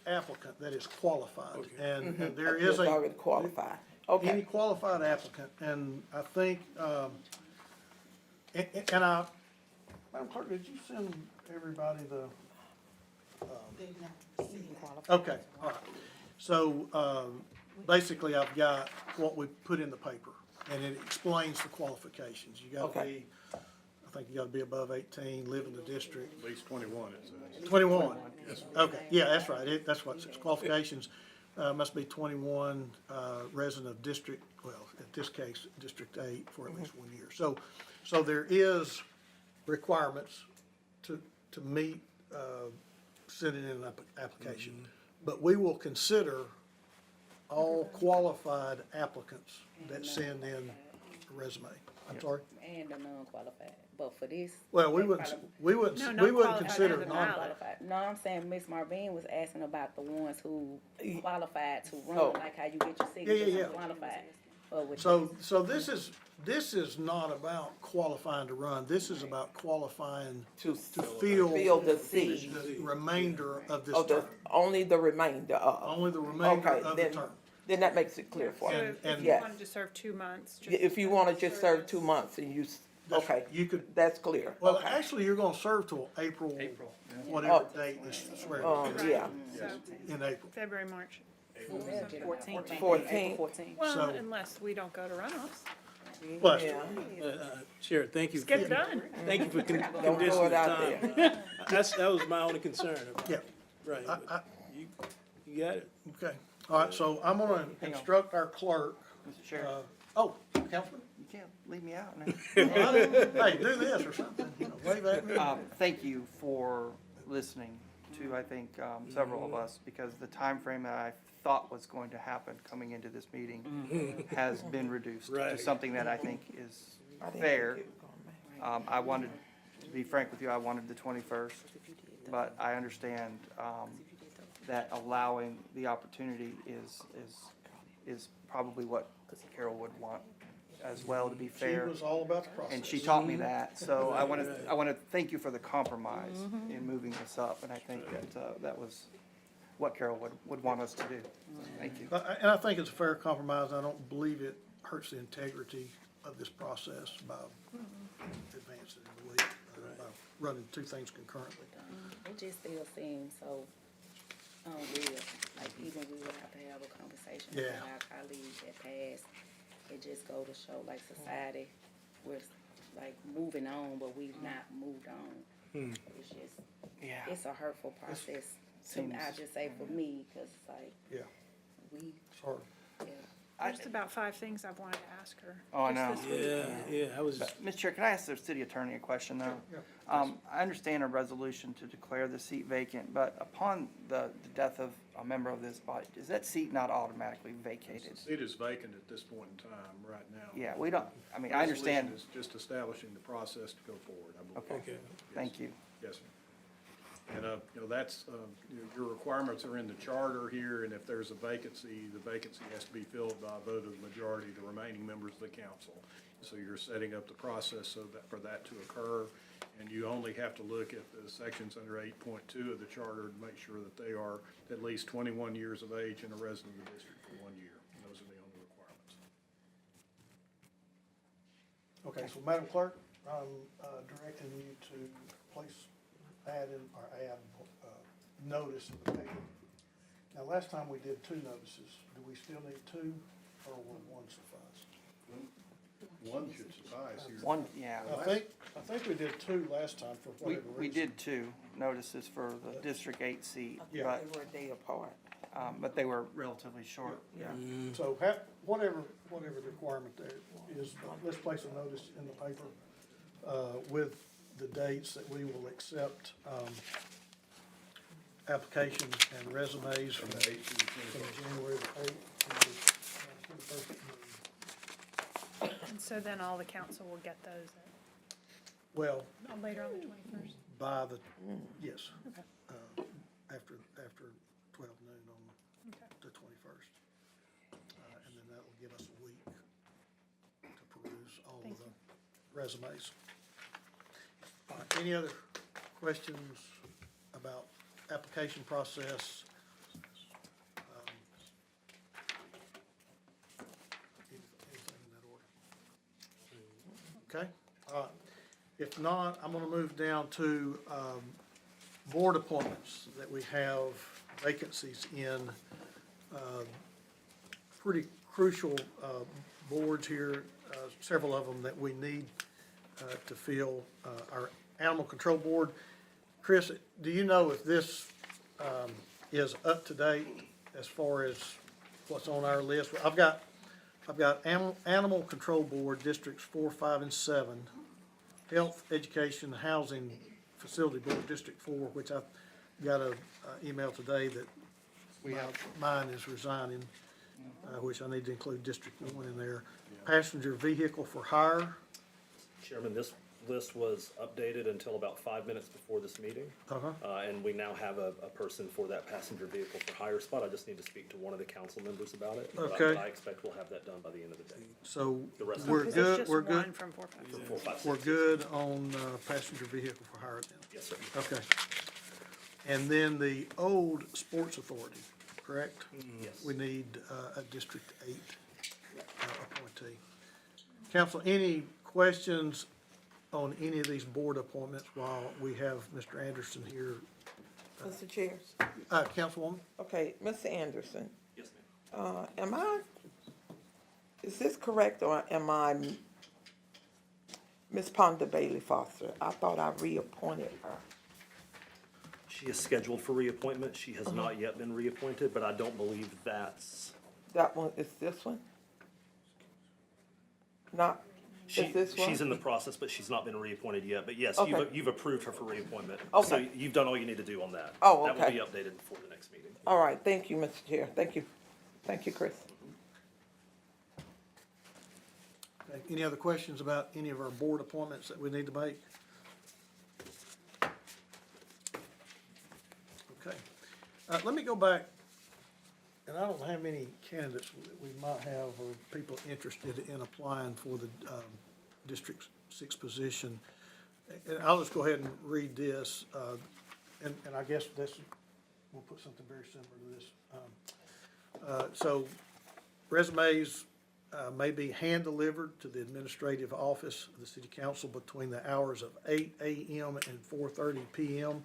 Speaker 2: applicant that is qualified, and there is
Speaker 10: That's already qualified. Okay.
Speaker 2: Any qualified applicant, and I think, and I, Madam Clerk, did you send everybody the? Okay, all right. So, basically, I've got what we put in the paper, and it explains the qualifications. You gotta
Speaker 10: Okay.
Speaker 2: be, I think you gotta be above 18, live in the district.
Speaker 9: At least 21, it says.
Speaker 2: 21? Okay, yeah, that's right, that's what it says, qualifications, must be 21, resident of district, well, in this case, District 8 for at least 1 year. So there is requirements to meet, sending in an application. But we will consider all qualified applicants that send in a resume. I'm sorry?
Speaker 7: And the non-qualified, but for this.
Speaker 2: Well, we
Speaker 7: they
Speaker 2: wouldn't,
Speaker 7: probably-
Speaker 2: we wouldn't,
Speaker 3: No,
Speaker 2: we wouldn't
Speaker 3: non-qualified
Speaker 2: consider
Speaker 3: are the
Speaker 2: non.
Speaker 7: Non-qualified. No, I'm saying Miss Marvin was asking about the ones who qualified to
Speaker 10: Oh.
Speaker 7: run, like how you get your
Speaker 2: yeah,
Speaker 7: signature
Speaker 2: yeah.
Speaker 7: qualified. But with
Speaker 2: So this is not about qualifying to run, this is about qualifying
Speaker 10: To
Speaker 2: to fill
Speaker 10: fill the seat.
Speaker 2: the remainder of this
Speaker 10: Oh,
Speaker 2: term.
Speaker 10: only the remainder of.
Speaker 2: Only the remainder
Speaker 10: Okay,
Speaker 2: of the
Speaker 10: then,
Speaker 2: term.
Speaker 10: then that makes it clear for
Speaker 3: So
Speaker 10: me.
Speaker 3: if you
Speaker 10: Yes.
Speaker 3: wanted to serve 2 months, just.
Speaker 10: If you wanna just serve 2 months and you,
Speaker 2: That's-
Speaker 10: okay,
Speaker 2: You could,
Speaker 10: that's clear.
Speaker 2: well,
Speaker 10: Okay.
Speaker 2: actually, you're gonna serve till April,
Speaker 10: Oh.
Speaker 2: whatever date is swearing
Speaker 10: Yeah,
Speaker 3: So
Speaker 2: in April.
Speaker 3: February, March.
Speaker 7: 14th.
Speaker 10: 14th.
Speaker 7: 14th.
Speaker 3: Well,
Speaker 2: So-
Speaker 3: unless we don't go to runoffs.
Speaker 2: Plus,
Speaker 10: yeah.
Speaker 6: Chair, thank you.
Speaker 3: Just get it done.
Speaker 6: Thank you for
Speaker 10: Don't
Speaker 6: conditioning
Speaker 10: throw it
Speaker 6: the
Speaker 10: out
Speaker 6: time.
Speaker 10: there.
Speaker 6: That was my only concern.
Speaker 2: yeah,
Speaker 6: Right.
Speaker 2: I-
Speaker 6: You got it.
Speaker 2: okay. All right, so I'm gonna instruct our clerk,
Speaker 1: Mr. Chair,
Speaker 2: oh, Councilman?
Speaker 1: you can't leave me out now.
Speaker 2: Hey, do this or something, you know, wave at me.
Speaker 1: Thank you for listening to, I think, several of us, because the time frame that I thought was going to happen coming into this meeting has been reduced to
Speaker 6: Right.
Speaker 1: something that I think is
Speaker 10: I didn't
Speaker 1: fair.
Speaker 10: think it was gonna make-
Speaker 1: I wanted, to be frank with you, I wanted the 21st, but I understand that allowing the opportunity is probably what Carol would want as well, to be
Speaker 2: She
Speaker 1: fair.
Speaker 2: was all about the process.
Speaker 1: And she taught me that, so I want to thank you for the compromise in moving this up, and I think that that was what Carol would want us to do. Thank you.
Speaker 2: And I think it's a fair compromise. I don't believe it hurts the integrity of this process by advancing it, I believe, by running two things concurrently.
Speaker 7: It just still seems so unreal, like even we would have to have a conversation
Speaker 2: Yeah.
Speaker 7: about our colleagues that passed. It just go to show like society, we're like moving on, but we've not moved on. It's just,
Speaker 1: Yeah.
Speaker 7: it's a hurtful process, I just say for me, cause it's like,
Speaker 2: Yeah,
Speaker 7: we,
Speaker 2: it's hard.
Speaker 7: yeah.
Speaker 3: There's about 5 things I've wanted to ask her.
Speaker 1: Oh, I
Speaker 3: just
Speaker 1: know.
Speaker 3: this week.
Speaker 6: Yeah, I was.
Speaker 1: Mr. Chair, can I ask the city attorney a question, though? I understand a resolution to declare the seat vacant, but upon the death of a member of this body, is that seat not automatically vacated?
Speaker 9: The seat is vacant at this point in time, right now.
Speaker 1: Yeah, we don't, I mean, I understand.
Speaker 9: Resolution is just establishing the process to go forward, I believe.
Speaker 1: Okay,
Speaker 6: Okay.
Speaker 1: thank you.
Speaker 9: Yes, sir. And, you know, that's, your requirements are in the charter here, and if there's a vacancy, the vacancy has to be filled by a vote of the majority of the remaining members of the council. So you're setting up the process so that, for that to occur, and you only have to look at the sections under 8.2 of the charter to make sure that they are at least 21 years of age and a resident of the district for 1 year. And those are the only requirements.
Speaker 2: Okay, so Madam Clerk, I'm directing you to place add notice in the paper. Now, last time we did 2 notices. Do we still need 2, or will 1 suffice?
Speaker 9: One should suffice here.
Speaker 1: One, yeah.
Speaker 2: I think we did 2 last time for
Speaker 1: We,
Speaker 2: whatever reason.
Speaker 1: we did 2 notices for the District 8 seat,
Speaker 2: Yeah.
Speaker 10: They were a day apart.
Speaker 1: but they were relatively short.
Speaker 2: Yeah, so whatever the requirement there is, but let's place a notice in the paper, with the dates that we will accept, applications and resumes from
Speaker 9: From the 8th to the 21st.
Speaker 2: January the 8th to the 21st.
Speaker 3: And so then all the council will get those
Speaker 2: Well,
Speaker 3: later on the 21st.
Speaker 2: by the, yes, after 12 noon on
Speaker 3: Okay.
Speaker 2: the 21st. And then that'll give us a week to peruse all of the resumes. All right, any other questions about application process? Okay, if not, I'm gonna move down to, board appointments that we have vacancies in. Pretty crucial, boards here, several of them that we need, to fill. Our Animal Control Board, Chris, do you know if this, is up to date as far as what's on our list? I've got Animal Control Board Districts 4, 5, and 7, Health, Education, Housing Facility Board District 4, which I got a email today that mine is resigning, which I need to include District 1 in there. Passenger Vehicle for Hire,
Speaker 11: Chairman, this list was updated until about 5 minutes before this meeting. And we now have a person for that passenger vehicle for hire spot. I just need to speak to one of the council members about it.
Speaker 2: Okay.
Speaker 11: But I expect we'll have that done by the end of the day.
Speaker 2: so
Speaker 11: The rest of
Speaker 2: we're
Speaker 11: it-
Speaker 3: It's
Speaker 2: good,
Speaker 3: just
Speaker 2: we're good,
Speaker 3: one from 4, 5, 6.
Speaker 11: 4, 5, 6.
Speaker 2: we're good on Passenger Vehicle for Hire then?
Speaker 11: Yes, sir.
Speaker 2: Okay. And then the old Sports Authority, correct?
Speaker 11: Yes.
Speaker 2: We need a District 8 appointee. Council, any questions on any of these board appointments while we have Mr. Anderson here?
Speaker 10: Mr. Chair.
Speaker 2: Councilwoman?
Speaker 10: Okay, Mr. Anderson,
Speaker 11: Yes, ma'am.
Speaker 10: is this correct or am I Ms. Ponda Bailey Foster? I thought I reappointed her.
Speaker 11: She is scheduled for reappointment. She has not yet been reappointed, but I don't believe that's,
Speaker 10: That one, is this one? Not, is this one?
Speaker 11: she's in the process, but she's not been reappointed yet. But yes,
Speaker 10: Okay.
Speaker 11: you've approved her for reappointment.
Speaker 10: Okay.
Speaker 11: So you've done all you need to do on that.
Speaker 10: Oh,
Speaker 11: That
Speaker 10: okay.
Speaker 11: will be updated before the next meeting.
Speaker 10: All right, thank you, Mr. Chair. Thank you. Thank you, Chris.
Speaker 2: Okay, any other questions about any of our board appointments that we need to make? Okay, let me go back, and I don't know how many candidates we might have or people interested in applying for the District 6 position. And I'll just go ahead and read this, and I guess this, we'll put something very similar to this. So resumes may be hand-delivered to the administrative office of the city council between the hours of 8 a.m. and 4:30 p.m.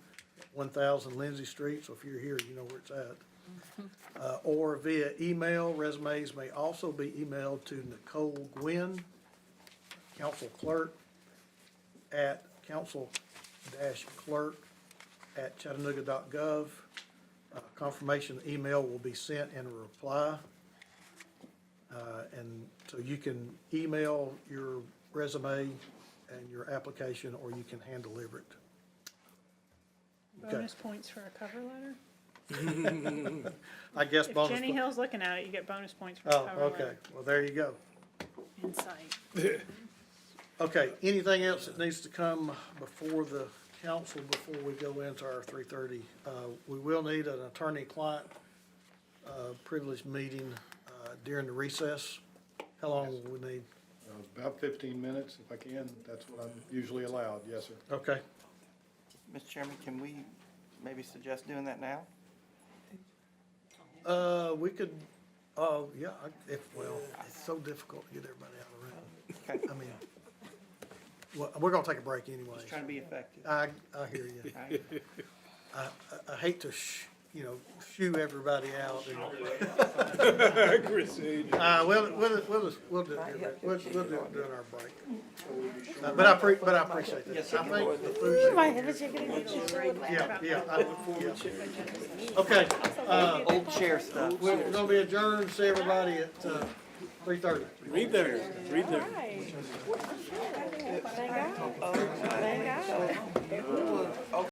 Speaker 2: 1000 Lindsay Street, so if you're here, you know where it's at. Or via email. Resumes may also be emailed to Nicole Gwynn, council clerk, at council-clerk@chattanooga.gov. Confirmation email will be sent in a reply. And so you can email your resume and your application, or you can hand deliver it. Okay.
Speaker 3: Bonus points for a cover letter?
Speaker 2: I guess
Speaker 3: If
Speaker 2: bonus.
Speaker 3: Jenny Hill's looking at it, you get bonus points for a
Speaker 2: Oh,
Speaker 3: cover
Speaker 2: okay,
Speaker 3: letter.
Speaker 2: well, there you go.
Speaker 3: Insight.
Speaker 2: Okay, anything else that needs to come before the council before we go into our 3:30? We will need an attorney-client privilege meeting during the recess. How long will we need?
Speaker 9: About 15 minutes, if I can. That's what I'm usually allowed. Yes, sir.
Speaker 2: Okay,
Speaker 1: Mr. Chairman, can we maybe suggest doing that now?
Speaker 2: we could, yeah, well, it's so difficult to get everybody out of the room.
Speaker 1: Okay,
Speaker 2: I mean, well, we're gonna take a break anyway.
Speaker 1: just trying to be effective.
Speaker 2: I hear you.
Speaker 1: All right.
Speaker 2: I hate to shoo everybody out. And,
Speaker 6: Chris,
Speaker 2: we'll do it, we'll do it during our break. But I appreciate that.
Speaker 1: Yes,
Speaker 2: I think the food. Okay,
Speaker 1: Old chair stuff.
Speaker 2: we're gonna be adjourned, see everybody at 3:30.
Speaker 6: read there, read there.
Speaker 7: Thank God. Thank God.